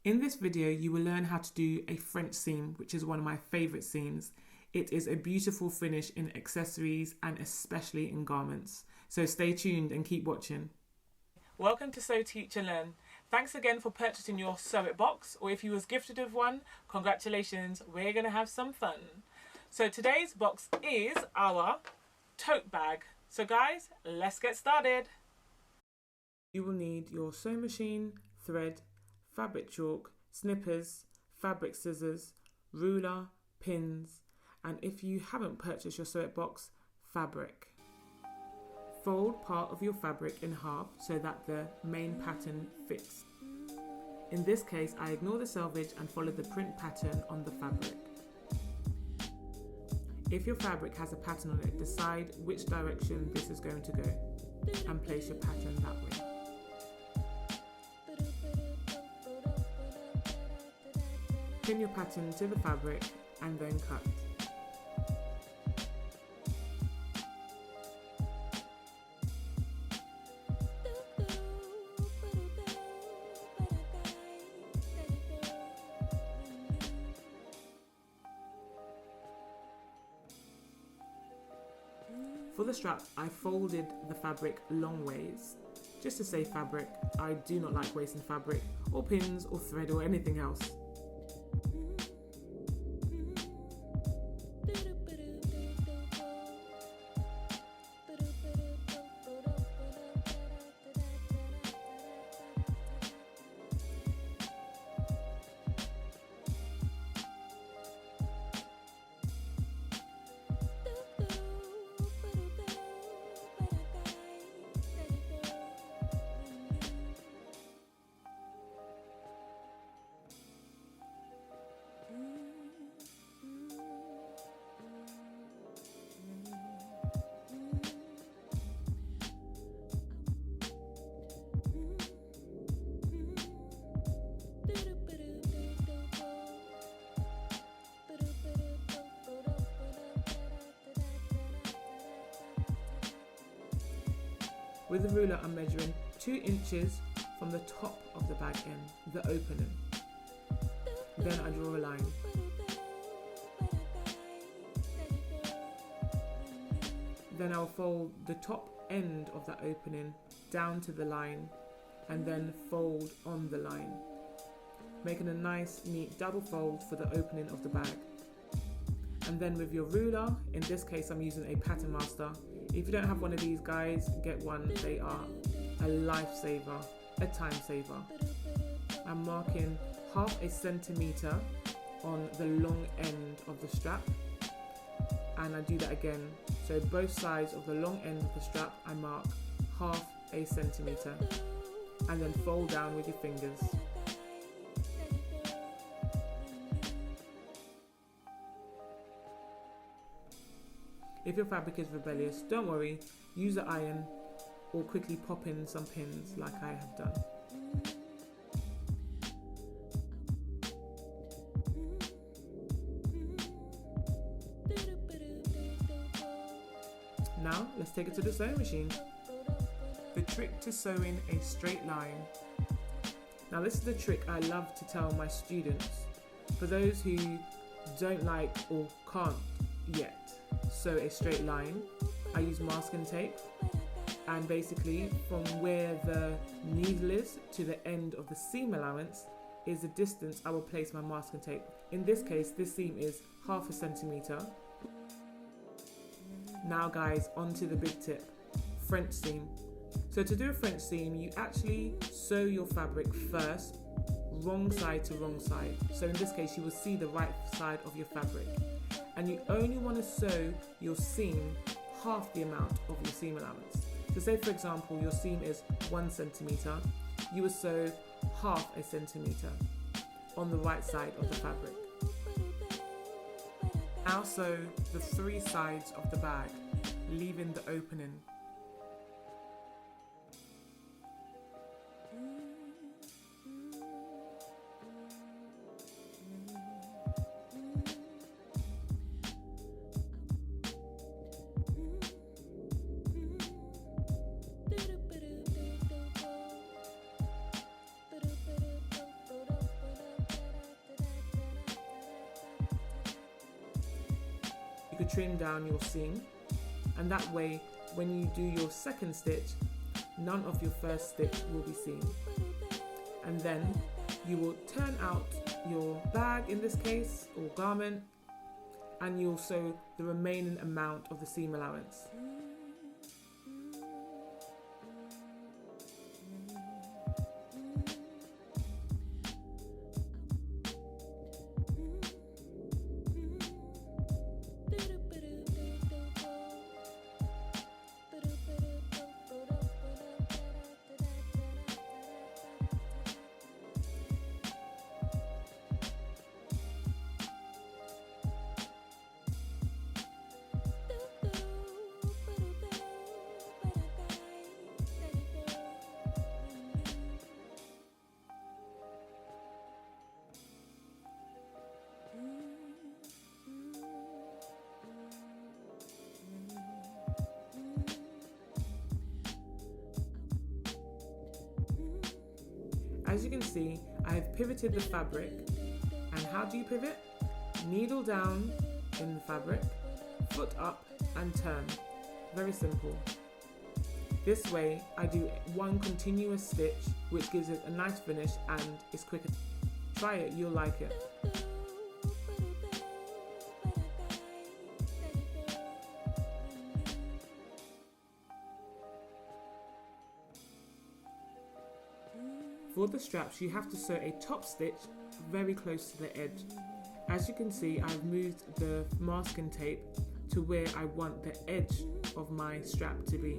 In this video, you will learn how to do a French seam, which is one of my favourite seams. It is a beautiful finish in accessories and especially in garments. So stay tuned and keep watching. Welcome to Sew Teach and Learn. Thanks again for purchasing your Sew It box, or if you was gifted with one, congratulations, we're going to have some fun. So today's box is our tote bag. So guys, let's get started. You will need your sewing machine, thread, fabric chalk, snippers, fabric scissors, ruler, pins, and if you haven't purchased your Sew It box, fabric. Fold part of your fabric in half so that the main pattern fits. In this case, I ignore the selvage and follow the print pattern on the fabric. If your fabric has a pattern on it, decide which direction this is going to go and place your pattern that way. Pin your pattern to the fabric and then cut. For the strap, I folded the fabric long ways. Just to save fabric, I do not like wasting fabric or pins or thread or anything else. With the ruler, I'm measuring 2 inches from the top of the bag end, the opening. Then I draw a line. Then I'll fold the top end of that opening down to the line and then fold on the line, making a nice neat double fold for the opening of the bag. And then with your ruler, in this case I'm using a Pattern Master. If you don't have one of these guys, get one. They are a lifesaver, a time saver. I'm marking ½ centimeter on the long end of the strap, and I do that again. So both sides of the long end of the strap, I mark ½ centimeter, and then fold down with your fingers. If your fabric is rebellious, don't worry, use an iron or quickly pop in some pins like I have done. Now, let's take it to the sewing machine. The trick to sewing a straight line. Now this is the trick I love to tell my students. For those who don't like or can't yet sew a straight line, I use masking tape, and basically from where the needle is to the end of the seam allowance is the distance I will place my masking tape. In this case, this seam is ½ centimeter. Now guys, onto the big tip, French seam. So to do a French seam, you actually sew your fabric first, wrong side to wrong side. So in this case, you will see the right side of your fabric. And you only want to sew your seam half the amount of your seam allowance. So say for example your seam is 1 centimeter, you will sew ½ centimeter on the right side of the fabric. Now sew the 3 sides of the bag, leaving the opening. could trim down your seam, and that way when you do your second stitch, none of your first stitch will be seen. And then you will turn out your bag in this case, or garment, and you'll sew the remaining amount of the seam allowance. As you can see, I have pivoted the fabric. And how do you pivot? Needle down in the fabric, foot up and turn. Very simple. This way I do one continuous stitch, which gives it a nice finish and is quicker. Try it, you'll like it. For the straps, you have to sew a top stitch very close to the edge. As you can see, I've moved the masking tape to where I want the edge of my strap to be.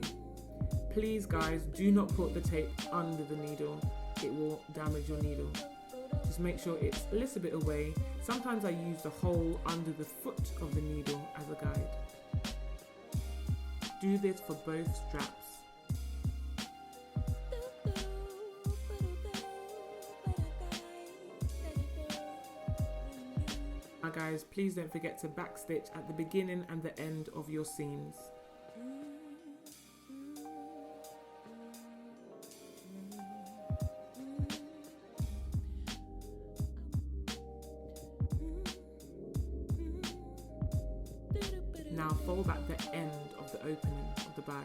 Please guys, do not put the tape under the needle. It will damage your needle. Just make sure it's a little bit away. Sometimes I use the hole under the foot of the needle as a guide. Do this for both straps. Now guys, please don't forget to backstitch at the beginning and the end of your seams. Now fold back the end of the opening of the bag.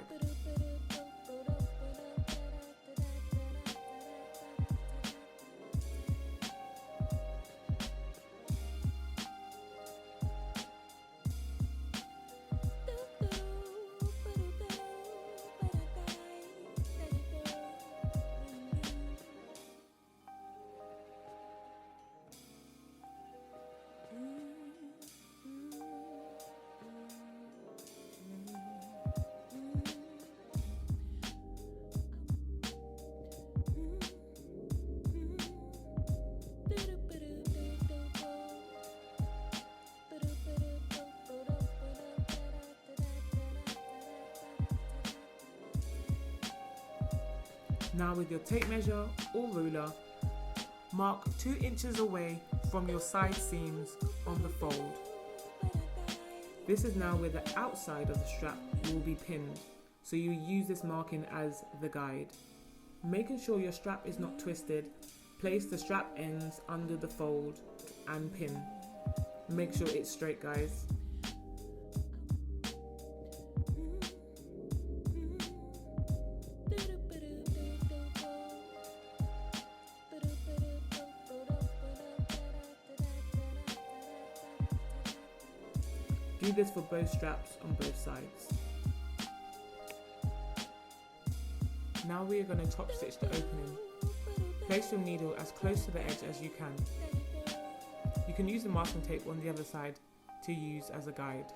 Now with your tape measure or ruler, mark 2 inches away from your side seams on the fold. This is now where the outside of the strap will be pinned, so you use this marking as the guide. Making sure your strap is not twisted, place the strap ends under the fold and pin. Make sure it's straight, guys. Do this for both straps on both sides. Now we are going to top stitch the opening. Place your needle as close to the edge as you can. You can use the masking tape on the other side to use as a guide.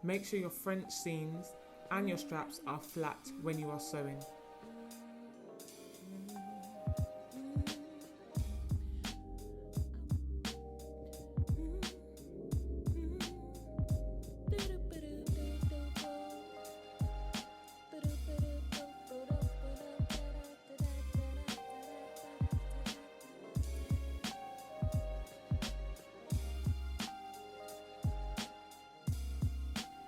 Make sure your French seams and your straps are flat when you are sewing.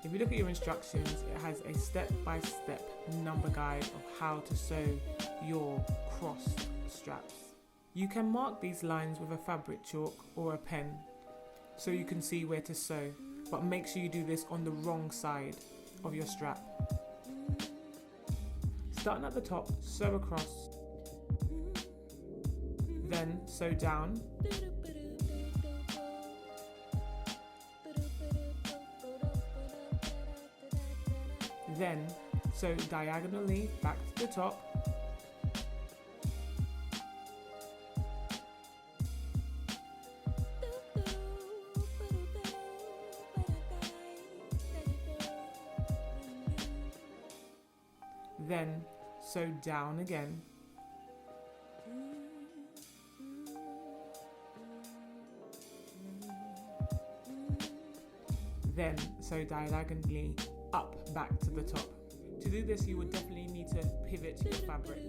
If you look at your instructions, it has a step-by-step number guide of how to sew your crossed straps. You can mark these lines with a fabric chalk or a pen so you can see where to sew. but make sure you do this on the wrong side of your strap. Starting at the top, sew across, then sew down, then sew diagonally back to the top, then sew down again, then sew diagonally up back to the top. To do this, you would definitely need to pivot your fabric.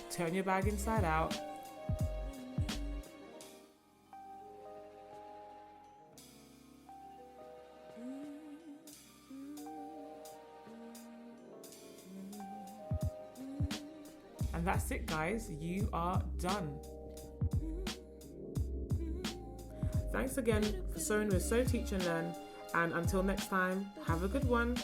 Turn your bag inside out. And that's it, guys. You are done. Thanks again for sewing with Sew Teach and Learn. And until next time, have a good one.